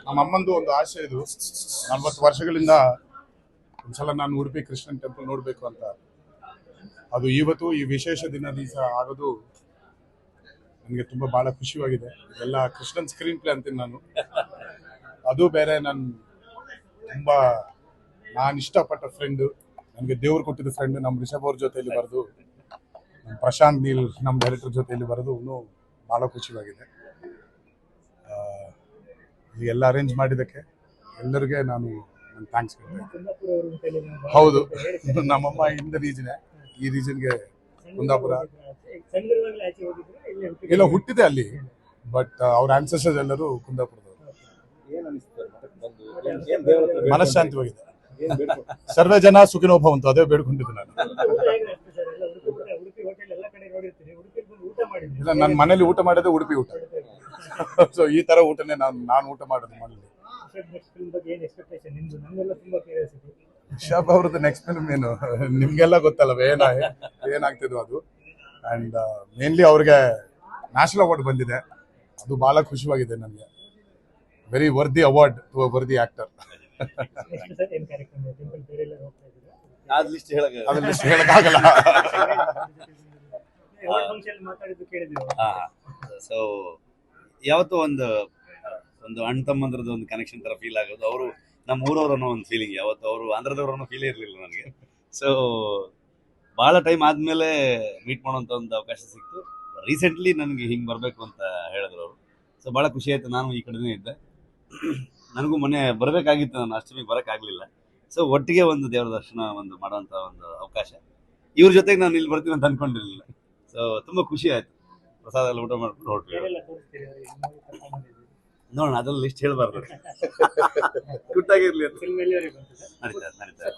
ನಮ್ಮ ಅಮ್ಮಂದು ಒಂದು ಆಸೆ ಇದು. 40 ವರ್ಷಗಳಿಂದ ಒಂದ್ಸಲ ನಾನು ಉಡುಪಿ ಕೃಷ್ಣನ್ ಟೆಂಪಲ್ ನೋಡಬೇಕು ಅಂತ. ಅದು ಇವತ್ತು ಈ ವಿಶೇಷ ದಿವಸ ಆಗೋದು ನನಗೆ ತುಂಬ ಭಾಳ ಖುಷಿಯಾಗಿದೆ. ಎಲ್ಲ ಕೃಷ್ಣನ್ ಸ್ಕ್ರೀನ್ ಪ್ಲೇ ಅಂತೀನಿ ನಾನು. ಅದು ಬೇರೆ ತುಂಬ ನಾನು ಇಷ್ಟಪಟ್ಟ ಫ್ರೆಂಡು, ನನಗೆ ದೇವ್ರು ಕೊಟ್ಟಿದ್ದ ಫ್ರೆಂಡ್. ನಮ್ಮ ರಿಷಬ್ ಅವ್ರ ಜೊತೆಯಲ್ಲಿ ಬರೆದು, ನಮ್ಮ ಪ್ರಶಾಂತ್ ನೀಲ್ ನಮ್ಮ ಡೈರೆಕ್ಟರ್ ಜೊತೆಯಲ್ಲಿ ಬರೆದು ಇನ್ನೂ ಭಾಳ ಖುಷಿಯಾಗಿದೆ. ಎಲ್ಲ ಅರೇಂಜ್ ಮಾಡಿದ್ದಕ್ಕೆ ಎಲ್ಲರಿಗೆ ನಾನು ಥ್ಯಾಂಕ್ಸ್ ಹೇಳ್ತೇನೆ. ಹೌದು, ನಮ್ಮಮ್ಮ ಇಂದ ರೀಜನ್, ಈ ರೀಜನ್ಗೆ ಕುಂದಾಪುರ ಎಲ್ಲ ಹುಟ್ಟಿದೆ ಅಲ್ಲಿ, ಬಟ್ ಅವ್ರ ಆನ್ಸೆಸ್ಟರ್ಸ್ ಎಲ್ಲರೂ ಕುಂದಾಪುರದವರು. ಮನಃಶಾಂತಿವಾಗಿದೆ. ಸರ್ವೇ ಜನ ಸುಖಿನೋ ಭವಂತು, ಅದೇ ಬೇಡ್ಕೊಂಡಿದ್ದೆ ನಾನು. ಇಲ್ಲ, ನನ್ನ ಮನೇಲಿ ಊಟ ಮಾಡಿದ್ರೆ ಉಡುಪಿ ಊಟ. ಸೊ ಈ ತರ ಊಟನೇ ನಾನು ಊಟ ಮಾಡೋದು ಮನೇಲಿ. ರಿಷಬ್ ಅವ್ರದ್ದು ನೆಕ್ಸ್ಟ್ ಫಿಲ್ಮ್ ಏನು ನಿಮ್ಗೆಲ್ಲ ಗೊತ್ತಲ್ಲವೇ, ಏನಾಗ್ತಿದ್ವು ಅದು. ಅಂಡ್ ಮೇನ್ಲಿ ಅವ್ರಿಗೆ ನ್ಯಾಷನಲ್ ಅವಾರ್ಡ್ ಬಂದಿದೆ, ಅದು ಬಹಳ ಖುಷಿಯಾಗಿದೆ ನನಗೆ. Very worthy award to a worthy actor. ಅದ್ರ ಲಿಸ್ಟ್ ಹೇಳಕ್ಕಾಗಲ್ಲ. ಸೊ ಯಾವತ್ತೂ ಒಂದು ಅಣ್ಣ ತಮ್ಮಂದ್ರದ್ದು ಒಂದು ಕನೆಕ್ಷನ್ ತರ ಫೀಲ್ ಆಗೋದು. ಅವರು ನಮ್ಮ ಊರವ್ರು ಅನ್ನೋ ಒಂದು ಫೀಲಿಂಗ್, ಯಾವತ್ತು ಅವರು ಆಂಧ್ರದವ್ರು ಅನ್ನೋ ಫೀಲೇ ಇರಲಿಲ್ಲ ನನಗೆ. ಸೊ ಭಾಳ ಟೈಮ್ ಆದಮೇಲೆ ಮೀಟ್ ಮಾಡೋಂಥ ಒಂದು ಅವಕಾಶ ಸಿಕ್ತು. ರೀಸೆಂಟ್ಲಿ ನನಗೆ ಹಿಂಗೆ ಬರಬೇಕು ಅಂತ ಹೇಳಿದ್ರು ಅವರು. ಸೊ ಭಾಳ ಖುಷಿ ಆಯಿತು. ನಾನು ಈ ಕಡೆನೇ ಇದ್ದೆ, ನನಗೂ ಮೊನ್ನೆ ಬರಬೇಕಾಗಿತ್ತು, ನಾನು ಅಷ್ಟಮಿಗೆ ಬರೋಕ್ಕಾಗಲಿಲ್ಲ. ಸೊ ಒಟ್ಟಿಗೆ ಒಂದು ದೇವರ ದರ್ಶನ ಒಂದು ಮಾಡೋಂಥ ಒಂದು ಅವಕಾಶ. ಇವ್ರ ಜೊತೆಗೆ ನಾನು ಇಲ್ಲಿ ಬರ್ತೀನಿ ಅಂತ ಅಂದ್ಕೊಂಡಿರಲಿಲ್ಲ. ಸೊ ತುಂಬ ಖುಷಿ ಆಯಿತು. ಪ್ರಸಾದ ಎಲ್ಲ ಊಟ ಮಾಡ್ಕೊಂಡು ಹೊರಟ್ವಿ. ನೋಡೋಣ, ಅದೆಲ್ಲ ಲಿಸ್ಟ್ ಹೇಳಬಾರ್ದು. ಗುಟ್ಟಾಗಿರ್ಲಿ ಅಂತ. ನಡೀತಾ